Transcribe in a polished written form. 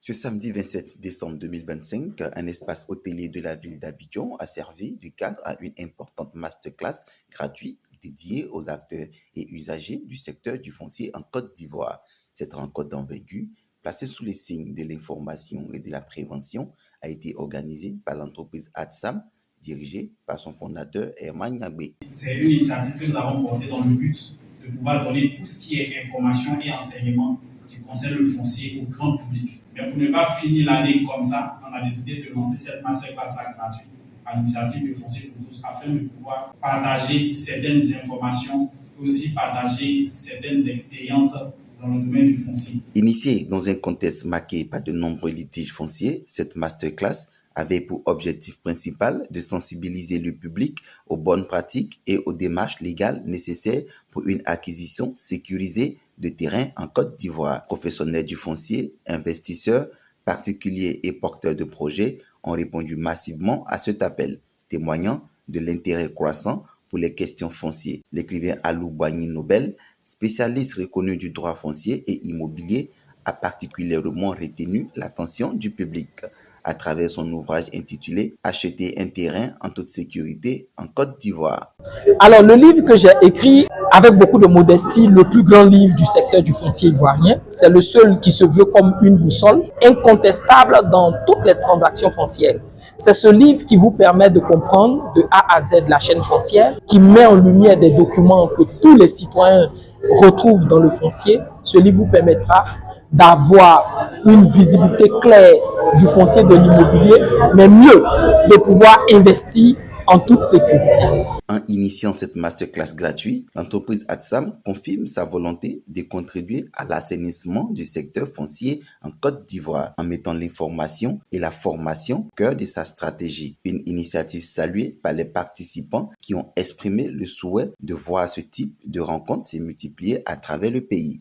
Ce samedi 27 décembre 2025, un espace hôtelier de la ville d'Abidjan a servi de cadre à une importante masterclass gratuite dédiée aux acteurs et usagers du secteur du foncier en Côte d'Ivoire. Cette rencontre d'envergure, placée sous les signes de l'information et de la prévention, a été organisée par l'entreprise ADSAM, dirigée par son fondateur Herman Nyagbe. C'est une initiative que nous avons portée dans le but de pouvoir donner tout ce qui est information et enseignement qui concerne le foncier au grand public. Mais pour ne pas finir l'année comme ça, on a décidé de lancer cette masterclass gratuite à l'initiative de Foncier pour tous afin de pouvoir partager certaines informations et aussi partager certaines expériences dans le domaine du foncier. Initiée dans un contexte marqué par de nombreux litiges fonciers, cette masterclass avait pour objectif principal de sensibiliser le public aux bonnes pratiques et aux démarches légales nécessaires pour une acquisition sécurisée de terrain en Côte d'Ivoire. Professionnels du foncier, investisseurs, particuliers et porteurs de projets ont répondu massivement à cet appel, témoignant de l'intérêt croissant pour les questions foncières. L'écrivain Alou Boigny Nobel, spécialiste reconnu du droit foncier et immobilier, a particulièrement retenu l'attention du public à travers son ouvrage intitulé « Acheter un terrain en toute sécurité en Côte d'Ivoire ». Alors, le livre que j'ai écrit, avec beaucoup de modestie, le plus grand livre du secteur du foncier ivoirien, c'est le seul qui se veut comme une boussole incontestable dans toutes les transactions foncières. C'est ce livre qui vous permet de comprendre de A à Z la chaîne foncière, qui met en lumière des documents que tous les citoyens retrouvent dans le foncier. Ce livre vous permettra d'avoir une visibilité claire du foncier, de l'immobilier, mais mieux, de pouvoir investir en toute sécurité. En initiant cette masterclass gratuite, l'entreprise ADSAM confirme sa volonté de contribuer à l'assainissement du secteur foncier en Côte d'Ivoire en mettant l'information et la formation au cœur de sa stratégie. Une initiative saluée par les participants qui ont exprimé le souhait de voir ce type de rencontres se multiplier à travers le pays.